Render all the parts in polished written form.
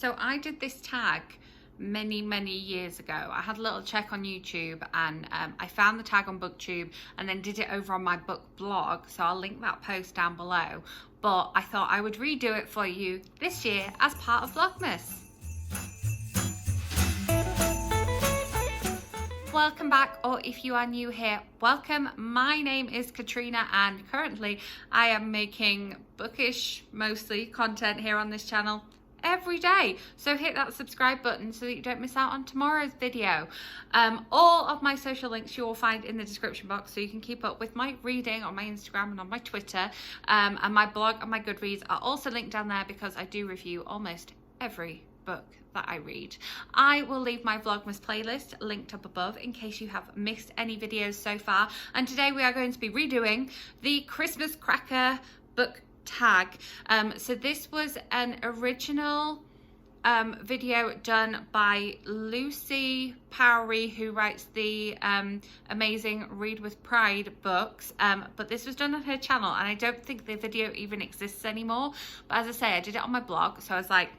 So I did this tag many years ago. I had a little check on YouTube, and I found the tag on BookTube and then did it over on my book blog, so I'll link that post down below. But I thought I would redo it for you this year as part of Vlogmas. Welcome back, or if you are new here, welcome. My name is Katrina, and currently I am making bookish, mostly, content here on this channel every day. So hit that subscribe button so that you don't miss out on tomorrow's video. All of my social links you will find in the description box, so you can keep up with my reading on my Instagram and on my Twitter. And my blog and my Goodreads are also linked down there because I do review almost every book that I read. I will leave my Vlogmas playlist linked up above in case you have missed any videos so far. And today we are going to be redoing the Christmas Cracker book tag. So this was an original video done by Lucy Powery, who writes the amazing Read with Pride books, but this was done on her channel, and I don't think the video even exists anymore. But as I say, I did it on my blog, so I was like,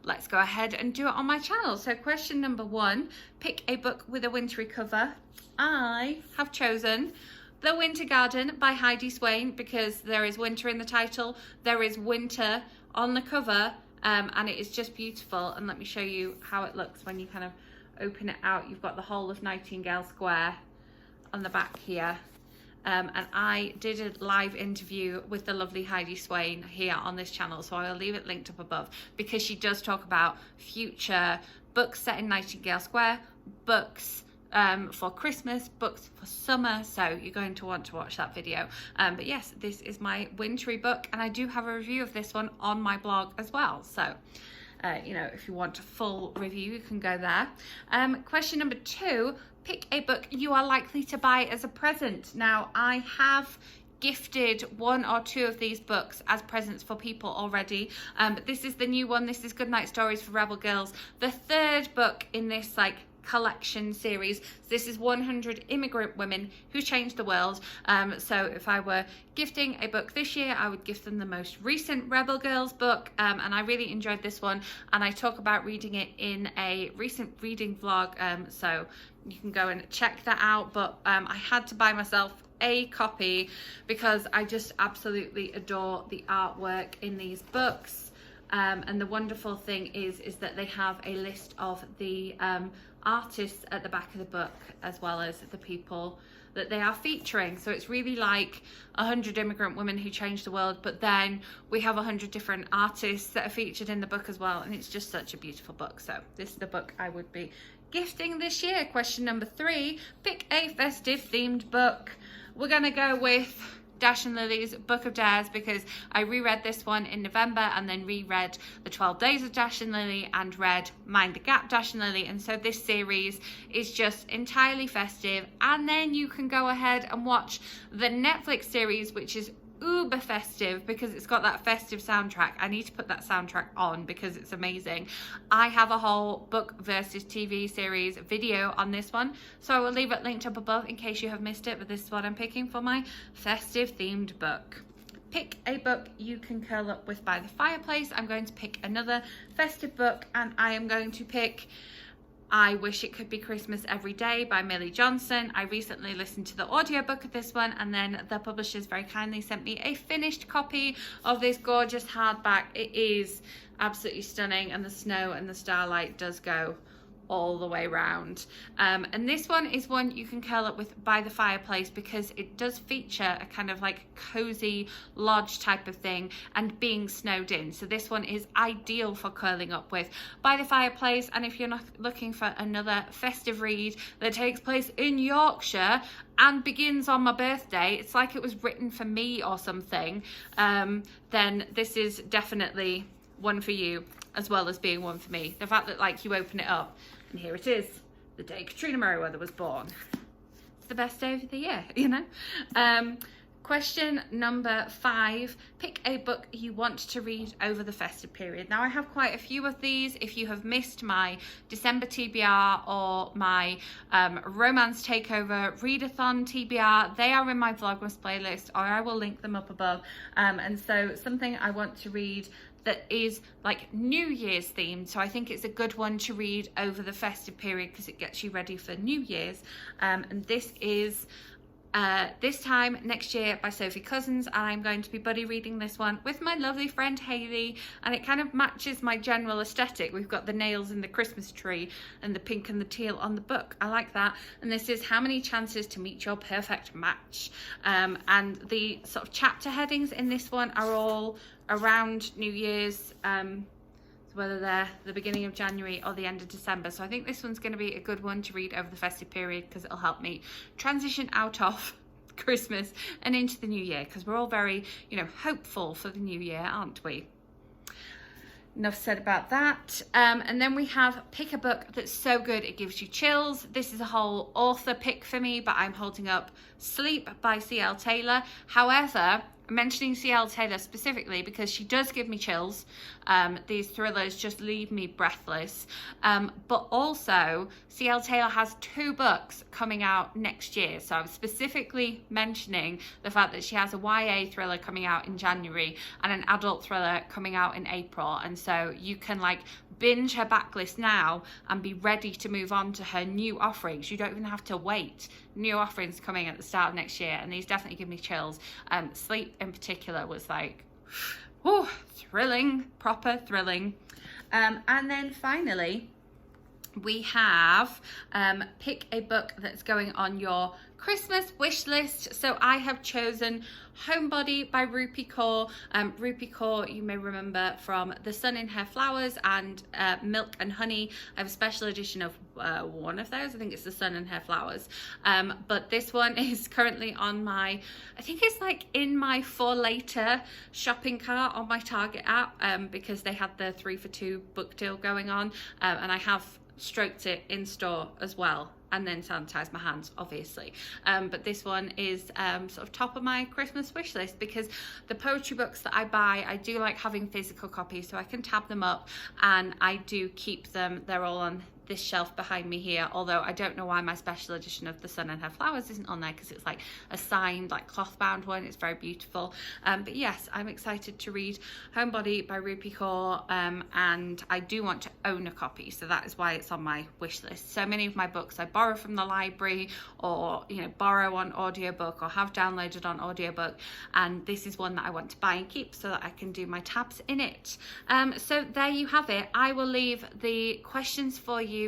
let's go ahead and do it on my channel. So question number 1, pick a book with a wintry cover. I have chosen The Winter Garden by Heidi Swain because there is winter in the title, there is winter on the cover, and it is just beautiful. And let me show you how it looks when you kind of open it out. You've got the whole of Nightingale Square on the back here. And I did a live interview with the lovely Heidi Swain here on this channel, so I'll leave it linked up above, because she does talk about future books set in Nightingale Square, books for Christmas, books for summer, so you're going to want to watch that video. But yes, this is my wintry book, and I do have a review of this one on my blog as well, so you know, if you want a full review, you can go there. Question number 2, pick a book you are likely to buy as a present. Now, I have gifted 1 or 2 of these books as presents for people already, but this is the new one. This is Goodnight Stories for Rebel Girls, the 3rd book in this collection series. This is 100 Immigrant Women Who Changed the World. So if I were gifting a book this year, I would gift them the most recent Rebel Girls book, and I really enjoyed this one, and I talk about reading it in a recent reading vlog, so you can go and check that out. But I had to buy myself a copy because I just absolutely adore the artwork in these books. And the wonderful thing is that they have a list of the artists at the back of the book, as well as the people that they are featuring. So it's really like 100 Immigrant Women Who Changed the World, but then we have 100 different artists that are featured in the book as well, and it's just such a beautiful book. So this is the book I would be gifting this year. Question number 3, pick a festive themed book. We're gonna go with Dash and Lily's Book of Dares, because I reread this one in November and then reread The 12 Days of Dash and Lily and read Mind the Gap Dash and Lily, and so this series is just entirely festive. And then you can go ahead and watch the Netflix series, which is uber festive because it's got that festive soundtrack. I need to put that soundtrack on because it's amazing. I have a whole book versus TV series video on this one, so I will leave it linked up above in case you have missed it, but this is what I'm picking for my festive themed book. Pick a book you can curl up with by the fireplace. I'm going to pick another festive book, and I am going to pick I Wish It Could Be Christmas Every Day by Millie Johnson. I recently listened to the audiobook of this one, and then the publishers very kindly sent me a finished copy of this gorgeous hardback. It is absolutely stunning, and the snow and the starlight does go all the way round. And this one is one you can curl up with by the fireplace because it does feature a kind of like cozy lodge type of thing and being snowed in. So this one is ideal for curling up with by the fireplace. And if you're not looking for another festive read that takes place in Yorkshire and begins on my birthday, it's like it was written for me or something, then this is definitely one for you, as well as being one for me. The fact that like you open it up and here it is, the day Katrina Merriweather was born. It's the best day of the year, you know? Question number 5, pick a book you want to read over the festive period. Now I have quite a few of these. If you have missed my December TBR or my romance takeover readathon TBR, they are in my Vlogmas playlist, or I will link them up above. And so something I want to read that is like New Year's themed. So I think it's a good one to read over the festive period because it gets you ready for New Year's. And this is This Time Next Year by Sophie Cousins, and I'm going to be buddy reading this one with my lovely friend Hayley, and it kind of matches my general aesthetic. We've got the nails in the Christmas tree and the pink and the teal on the book. I like that. And this is How Many Chances to Meet Your Perfect Match, and the sort of chapter headings in this one are all around New Year's, whether they're the beginning of January or the end of December. So I think this one's going to be a good one to read over the festive period because it'll help me transition out of Christmas and into the new year, because we're all very, you know, hopeful for the new year, aren't we? Enough said about that. And then we have Pick a Book That's So Good It Gives You Chills. This is a whole author pick for me, but I'm holding up Sleep by C.L. Taylor. However, I'm mentioning C.L. Taylor specifically because she does give me chills. These thrillers just leave me breathless. But also, C.L. Taylor has 2 books coming out next year. So I'm specifically mentioning the fact that she has a YA thriller coming out in January and an adult thriller coming out in April. And so you can like binge her backlist now and be ready to move on to her new offerings. You don't even have to wait. New offerings coming at the start of next year, and these definitely give me chills. Sleep in particular was like, oh, thrilling, proper thrilling. And then finally, we have Pick a Book That's Going on Your Christmas wish list. So I have chosen Homebody by Rupi Kaur. Rupi Kaur, you may remember from The Sun in Her Flowers and Milk and Honey. I have a special edition of one of those. I think it's The Sun in Her Flowers. But this one is currently on my, I think it's like in my for later shopping cart on my Target app, because they had the 3 for 2 book deal going on, and I have stroked it in store as well, and then sanitize my hands, obviously. But this one is sort of top of my Christmas wish list, because the poetry books that I buy, I do like having physical copies so I can tab them up, and I do keep them. They're all on this shelf behind me here, although I don't know why my special edition of The Sun and Her Flowers isn't on there, because it's like a signed, like cloth bound one. It's very beautiful. But yes, I'm excited to read Homebody by Rupi Kaur, and I do want to own a copy, so that is why it's on my wish list. So many of my books I borrow from the library, or you know, borrow on audiobook, or have downloaded on audiobook, and this is one that I want to buy and keep so that I can do my tabs in it. So there you have it. I will leave the questions for you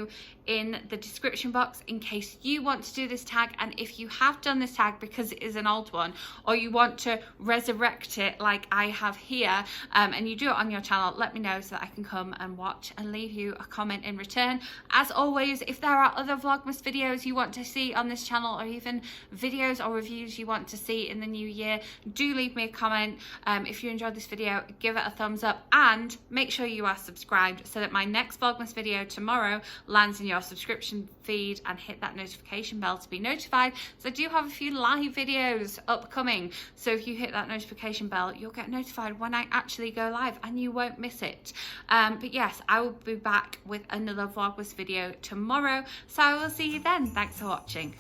in the description box in case you want to do this tag, and if you have done this tag because it is an old one, or you want to resurrect it like I have here, and you do it on your channel, let me know so that I can come and watch and leave you a comment in return. As always, if there are other Vlogmas videos you want to see on this channel, or even videos or reviews you want to see in the new year, do leave me a comment. If you enjoyed this video, give it a thumbs up, and make sure you are subscribed so that my next Vlogmas video tomorrow lands in your subscription feed, and hit that notification bell to be notified. So I do have a few live videos upcoming, so if you hit that notification bell, you'll get notified when I actually go live and you won't miss it. But yes, I will be back with another Vlogmas video tomorrow, so I will see you then. Thanks for watching.